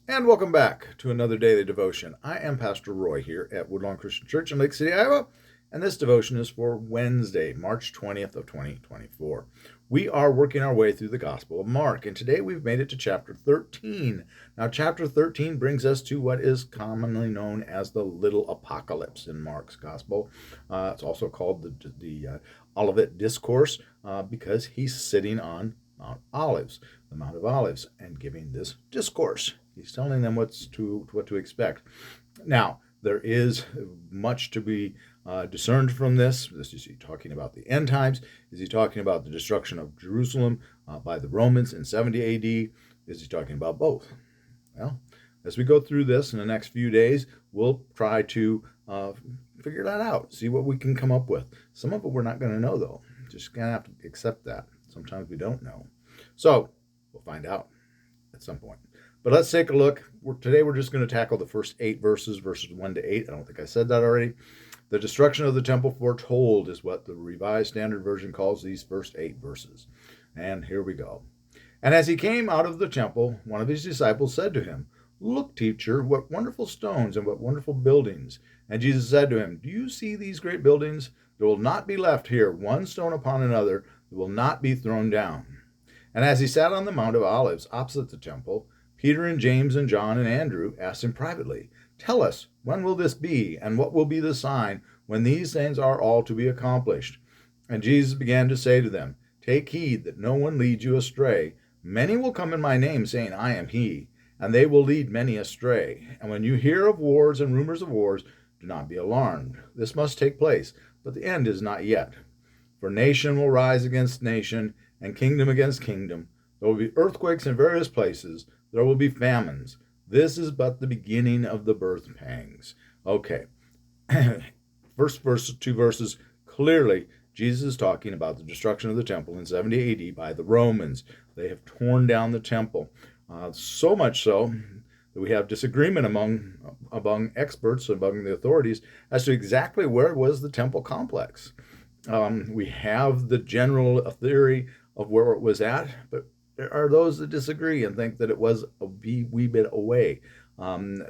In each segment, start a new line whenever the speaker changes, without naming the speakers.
And welcome back to another daily devotion. I am Pastor Roy here at Woodlawn Christian Church in Lake City, Iowa, and this devotion is for Wednesday, March 20th of 2024. We are working our way through the Gospel of Mark, and today we've made it to chapter 13. Now, chapter 13 brings us to what is commonly known as the Little Apocalypse in Mark's Gospel. It's also called the Olivet Discourse because he's sitting on Mount Olives, the Mount of Olives, and giving this discourse. He's telling them what to expect. Now, there is much to be discerned from this. Is he talking about the end times? Is he talking about the destruction of Jerusalem by the Romans in 70 AD? Is he talking about both? Well, as we go through this in the next few days, we'll try to figure that out, see what we can come up with. Some of it we're not going to know, though. Just going to have to accept that. Sometimes we don't know. So we'll find out at some point. But let's take a look. Today we're just going to tackle the first 8 verses 1 to 8. I don't think I said that already. The destruction of the temple foretold is what the Revised Standard Version calls these first 8 verses. And here we go. And as he came out of the temple, one of his disciples said to him, "Look, teacher, what wonderful stones and what wonderful buildings." And Jesus said to him, "Do you see these great buildings? There will not be left here one stone upon another that will not be thrown down." And as he sat on the Mount of Olives opposite the temple, Peter and James and John and Andrew asked him privately, "Tell us, when will this be, and what will be the sign when these things are all to be accomplished?" And Jesus began to say to them, "Take heed that no one leads you astray. Many will come in my name, saying, 'I am he,' and they will lead many astray. And when you hear of wars and rumors of wars, do not be alarmed. This must take place, but the end is not yet. For nation will rise against nation, and kingdom against kingdom. There will be earthquakes in various places. There will be famines. This is but the beginning of the birth pangs." Okay. First verse, 2 verses, clearly Jesus is talking about the destruction of the temple in 70 AD by the Romans. They have torn down the temple. So much so that we have disagreement among experts, among the authorities, as to exactly where was the temple complex. We have the general theory of where it was at, but there are those that disagree and think that it was a wee bit away.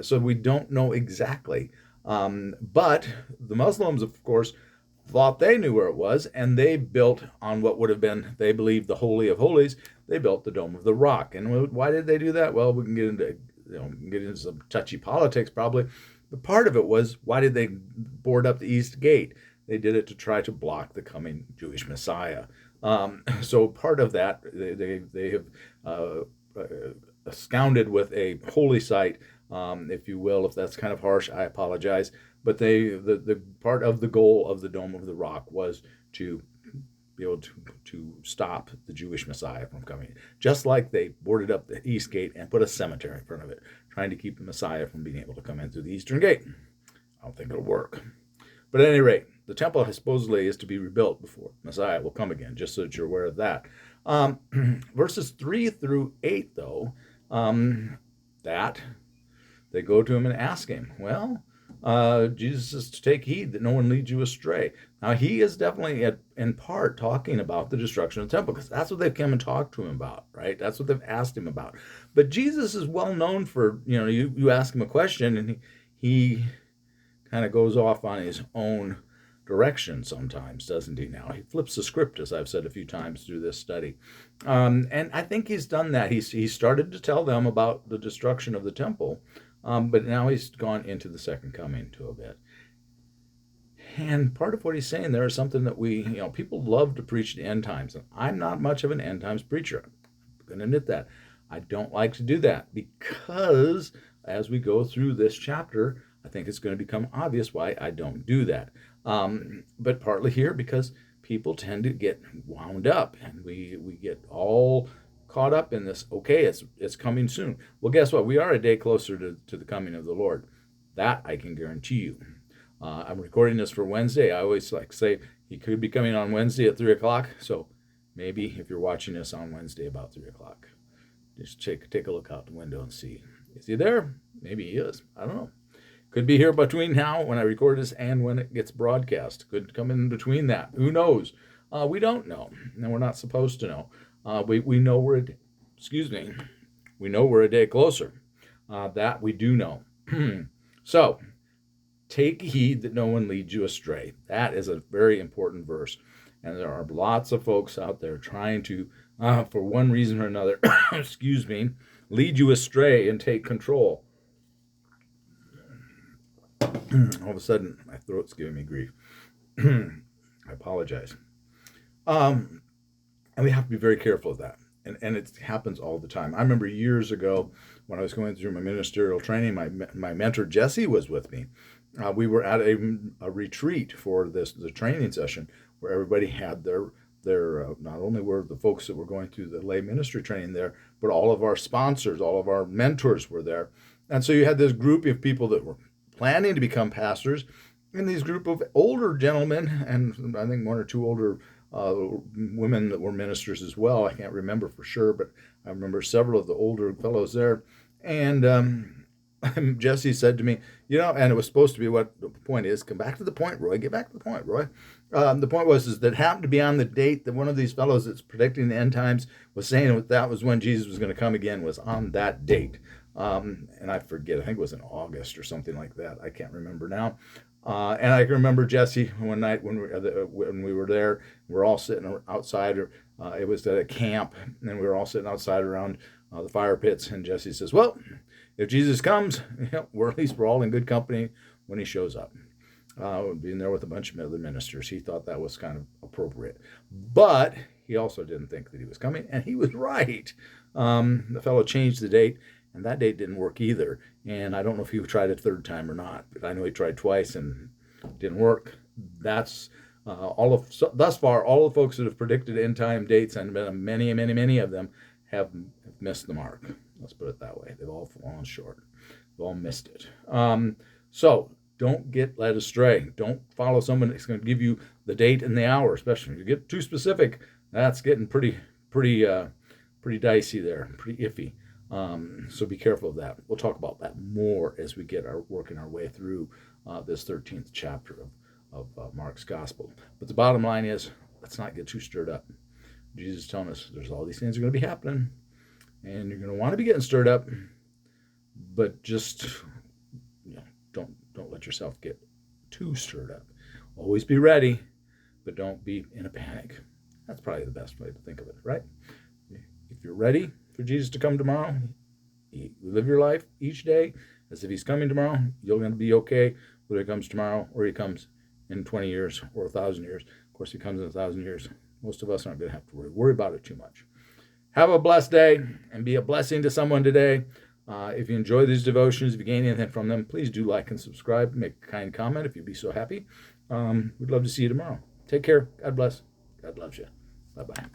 So we don't know exactly. But the Muslims, of course, thought they knew where it was, and they built on what would have been, they believed, the Holy of Holies. They built the Dome of the Rock. And why did they do that? Well, we can get into some touchy politics probably. But part of it was, why did they board up the East Gate? They did it to try to block the coming Jewish Messiah. So part of that, they have scounded with a holy site, if you will. If that's kind of harsh, I apologize. But the part of the goal of the Dome of the Rock was to be able to stop the Jewish Messiah from coming. Just like they boarded up the East Gate and put a cemetery in front of it, trying to keep the Messiah from being able to come in through the Eastern Gate. I don't think it'll work. But at any rate, the temple supposedly is to be rebuilt before Messiah will come again, just so that you're aware of that. Verses 3 through 8, though, that they go to him and ask him, well, Jesus is to take heed that no one leads you astray. Now, he is definitely, in part, talking about the destruction of the temple, because that's what they've come and talked to him about, right? That's what they've asked him about. But Jesus is well known for, you ask him a question, and he kind of goes off on his own direction sometimes, doesn't he? Now he flips the script, as I've said a few times through this study, and I think he's done that. He started to tell them about the destruction of the temple, but now he's gone into the second coming to a bit. And part of what he's saying there is something that people love to preach the end times, and I'm not much of an end times preacher. I'm going to admit that. I don't like to do that because as we go through this chapter, I think it's going to become obvious why I don't do that. But partly here because people tend to get wound up, and we get all caught up in this. Okay, it's coming soon. Well, guess what? We are a day closer to the coming of the Lord. That I can guarantee you. I'm recording this for Wednesday. I always like to say he could be coming on Wednesday at 3 o'clock. So maybe if you're watching this on Wednesday about 3 o'clock, just take a look out the window and see. Is he there? Maybe he is. I don't know. Could be here between now, when I record this, and when it gets broadcast. Could come in between that. Who knows? We don't know, and we're not supposed to know. We know we know we're a day closer. That we do know. So, take heed that no one leads you astray. That is a very important verse. And there are lots of folks out there trying to, for one reason or another, excuse me, lead you astray and take control. All of a sudden, my throat's giving me grief. I apologize. And we have to be very careful of that. And it happens all the time. I remember years ago when I was going through my ministerial training, my mentor Jesse was with me. We were at a retreat for the training session where everybody had their not only were the folks that were going through the lay ministry training there, but all of our sponsors, all of our mentors were there. And so you had this group of people that were planning to become pastors, and these group of older gentlemen, and I think one or two older women that were ministers as well. I can't remember for sure, but I remember several of the older fellows there. And Jesse said to me, and it was supposed to be what the point is. Come back to the point, Roy. Get back to the point, Roy. The point was that it happened to be on the date that one of these fellows that's predicting the end times was saying that was when Jesus was going to come again, was on that date. And I forget, I think it was in August or something like that. I can't remember now. And I can remember Jesse one night when we were there. We're all sitting outside. It was at a camp, and we were all sitting outside around the fire pits. And Jesse says, "Well, if Jesus comes, we're at least we're all in good company when he shows up." Being there with a bunch of other ministers, he thought that was kind of appropriate. But he also didn't think that he was coming, and he was right. The fellow changed the date. And that date didn't work either. And I don't know if he tried a third time or not, but I know he tried twice and it didn't work. That's thus far, all the folks that have predicted end time dates, and many of them have missed the mark. Let's put it that way. They've all fallen short. They've all missed it. So don't get led astray. Don't follow someone that's going to give you the date and the hour, especially if you get too specific. That's getting pretty dicey there, pretty iffy. So be careful of that. We'll talk about that more as we get working our way through this 13th chapter of Mark's Gospel. But the bottom line is, let's not get too stirred up. Jesus is telling us there's all these things are going to be happening, and you're going to want to be getting stirred up, but just don't let yourself get too stirred up. Always be ready, but don't be in a panic. That's probably the best way to think of it, right? If you're ready for Jesus to come tomorrow, you live your life each day as if he's coming tomorrow. You're going to be okay whether he comes tomorrow or he comes in 20 years or 1,000 years. Of course, he comes in 1,000 years. Most of us aren't going to have to worry about it too much. Have a blessed day and be a blessing to someone today. If you enjoy these devotions, if you gain anything from them, please do like and subscribe. Make a kind comment if you'd be so happy. We'd love to see you tomorrow. Take care. God bless. God loves you. Bye-bye.